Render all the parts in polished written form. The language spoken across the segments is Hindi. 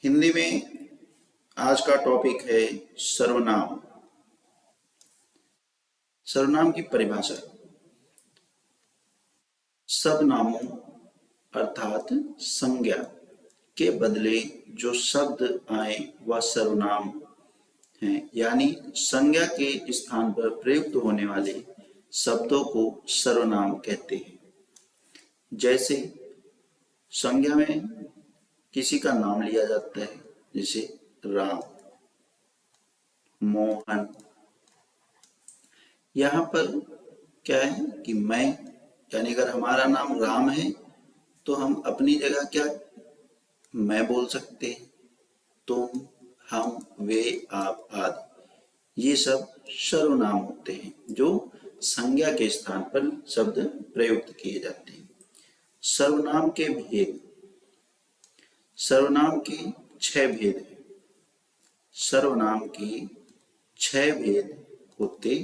हिंदी में आज का टॉपिक है सर्वनाम। सर्वनाम की परिभाषा। सब नामों अर्थात संज्ञा के बदले जो शब्द आए वह सर्वनाम है, यानी संज्ञा के स्थान पर प्रयुक्त होने वाले शब्दों को सर्वनाम कहते हैं। जैसे संज्ञा में किसी का नाम लिया जाता है, जैसे राम, मोहन। यहाँ पर क्या है कि मैं, यानी अगर हमारा नाम राम है तो हम अपनी जगह क्या मैं बोल सकते हैं, तुम, हम, वे, आप आदि। ये सब सर्वनाम होते हैं जो संज्ञा के स्थान पर शब्द प्रयुक्त किए जाते हैं। सर्वनाम के भेद। सर्वनाम के 6 भेद हैं। सर्वनाम के 6 भेद होते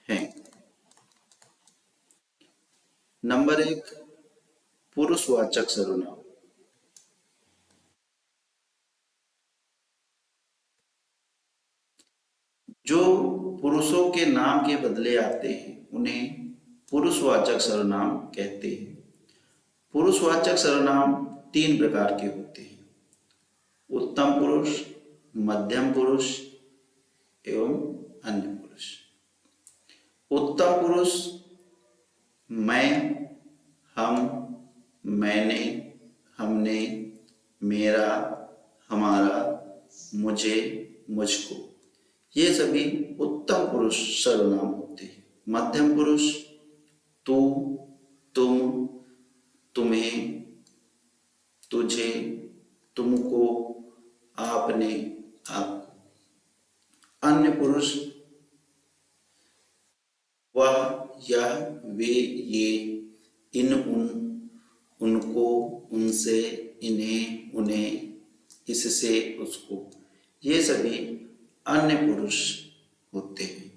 हैं। नंबर 1, पुरुषवाचक सर्वनाम। जो पुरुषों के नाम के बदले आते हैं उन्हें पुरुषवाचक सर्वनाम कहते हैं। पुरुषवाचक सर्वनाम 3 प्रकार के होते हैं: उत्तम पुरुष, मध्यम पुरुष एवं अन्य पुरुष। उत्तम पुरुष मैं, हम, मैंने, हमने, मेरा, हमारा, मुझे, मुझको, ये सभी उत्तम पुरुष सर्वनाम होते हैं। मध्यम पुरुष तू, तुम, तुम्हें, तुझे, तुमको, आपने, आपको। अन्य पुरुष वह, यह, वे, ये, इन, उन, उनको, उनसे, इन्हें, उन्हें, इससे, उसको, ये सभी अन्य पुरुष होते हैं।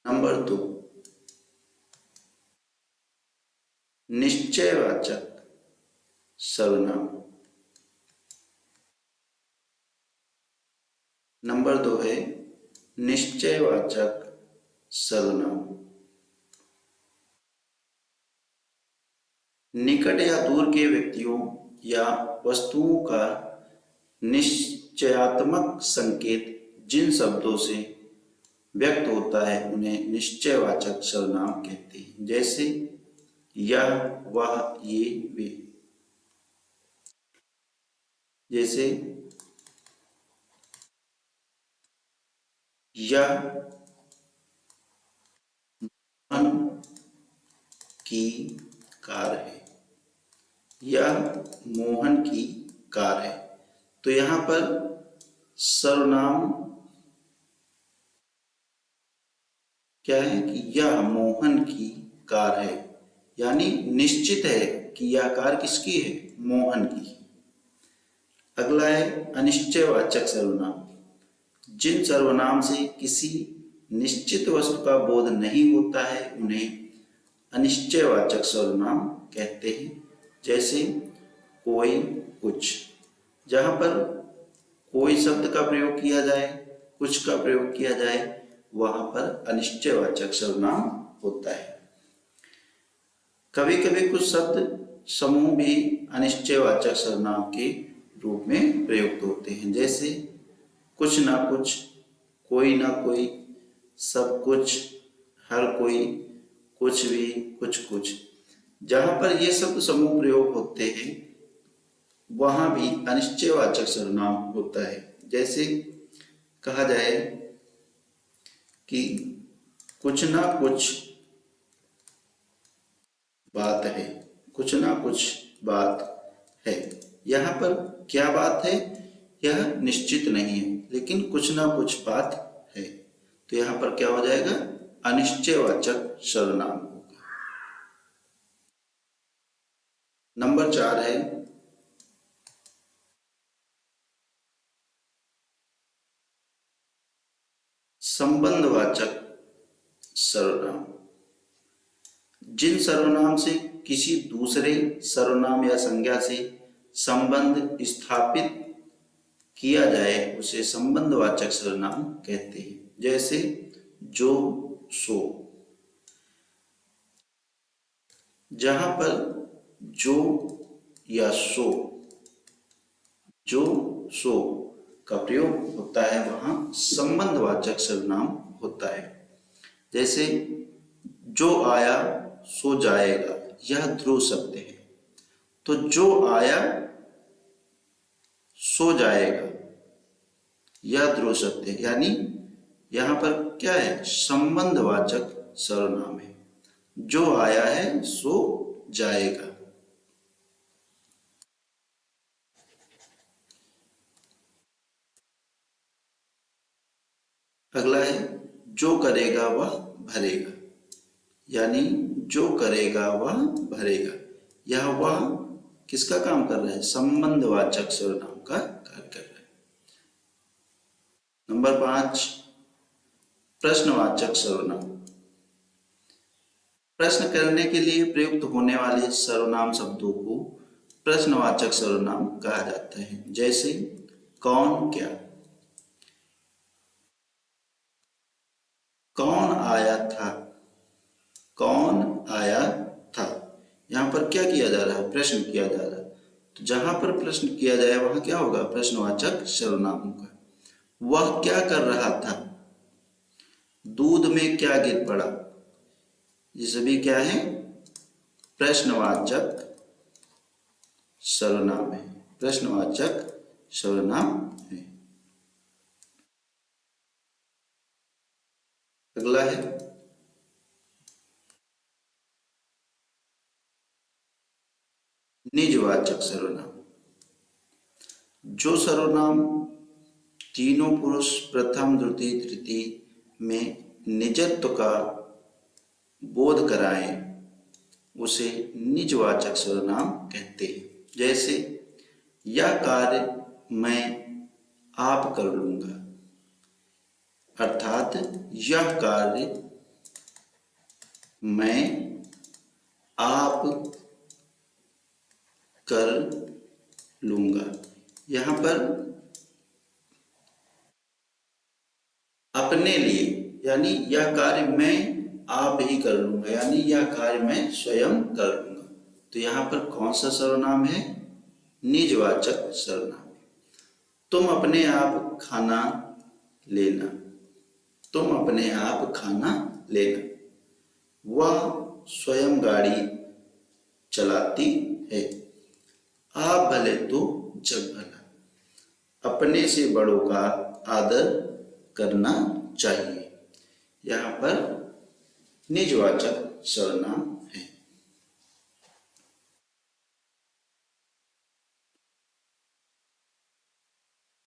नंबर 2, निश्चयवाचक सर्वनाम। नंबर 2 है निश्चयवाचक सर्वनाम। निकट या दूर के व्यक्तियों या वस्तुओं का निश्चयात्मक संकेत जिन शब्दों से व्यक्त होता है उन्हें निश्चयवाचक सर्वनाम कहते हैं। जैसे यह, वह, ये, वे। जैसे यह मोहन की कार है, यह मोहन की कार है। तो यहाँ पर सर्वनाम क्या है कि यह मोहन की कार है, यानी निश्चित है कि यह कार किसकी है, मोहन की। अगला है अनिश्चयवाचक सर्वनाम। जिन सर्वनाम से किसी निश्चित वस्तु का बोध नहीं होता है उन्हें अनिश्चयवाचक सर्वनाम कहते हैं। जैसे कोई, कुछ। जहाँ पर कोई शब्द का प्रयोग किया जाए, कुछ का प्रयोग किया जाए, वहां पर अनिश्चयवाचक सर्वनाम होता है। कभी कभी कुछ शब्द समूह भी अनिश्चयवाचक सर्वनाम के रूप में प्रयुक्त होते हैं। जैसे कुछ ना कुछ, कोई ना कोई, सब कुछ, हर कोई, कुछ भी, कुछ कुछ। जहां पर ये शब्द समूह प्रयोग होते हैं वहां भी अनिश्चयवाचक सर्वनाम होता है। जैसे कहा जाए कि कुछ ना कुछ बात है, कुछ ना कुछ बात है। यहाँ पर क्या बात है यह निश्चित नहीं है, लेकिन कुछ ना कुछ बात है, तो यहाँ पर क्या हो जाएगा, अनिश्चयवाचक सर्वनाम होगा। नंबर 4 है संबंधवाचक सर्वनाम। जिन सर्वनाम से किसी दूसरे सर्वनाम या संज्ञा से संबंध स्थापित किया जाए उसे संबंधवाचक सर्वनाम कहते हैं। जैसे जो, सो। जहां पर जो या सो, जो सो का प्रयोग होता है वहां संबंधवाचक सर्वनाम होता है। जैसे जो आया सो जाएगा, यह ध्रुव शब्द है। तो जो आया सो जाएगा यह ध्रुव शब्द है, यानी यहां पर क्या है, संबंधवाचक सर्वनाम है। जो आया है सो जाएगा। अगला है जो करेगा वह भरेगा, यानी जो करेगा वह भरेगा। यह वह किसका काम कर रहा है, संबंधवाचक सर्वनाम का कार्य कर रहा है। नंबर 5, प्रश्नवाचक सर्वनाम। प्रश्न करने के लिए प्रयुक्त होने वाले सर्वनाम शब्दों को प्रश्नवाचक सर्वनाम कहा जाता है। जैसे कौन, क्या। कौन आया था, कौन आया था। यहां पर क्या किया जा रहा है, प्रश्न किया जा रहा है। तो जहां पर प्रश्न किया जाए वहां क्या होगा, प्रश्नवाचक सर्वनाम होगा। वह क्या कर रहा था, दूध में क्या गिर पड़ा। ये सभी क्या है, प्रश्नवाचक सर्वनाम है, प्रश्नवाचक सर्वनाम है। अगला है निजवाचक सर्वनाम। जो सर्वनाम तीनों पुरुष प्रथम द्वितीय तृतीय में निजत्व का बोध कराए उसे निजवाचक सर्वनाम कहते हैं। जैसे यह कार्य मैं आप कर लूंगा, अर्थात यह कार्य मैं आप कर लूंगा। यहां पर अपने लिए, यानी यह कार्य मैं आप ही कर लूंगा, यानी यह कार्य मैं स्वयं कर लूंगा। तो यहां पर कौन सा सर्वनाम है, निजवाचक सर्वनाम। तुम अपने आप खाना लेना, तुम अपने आप खाना लेना। वह स्वयं गाड़ी चलाती है, आप भले तो जग भला। अपने से बड़ों का आदर करना चाहिए। यहाँ पर निजवाचक सर्वनाम है।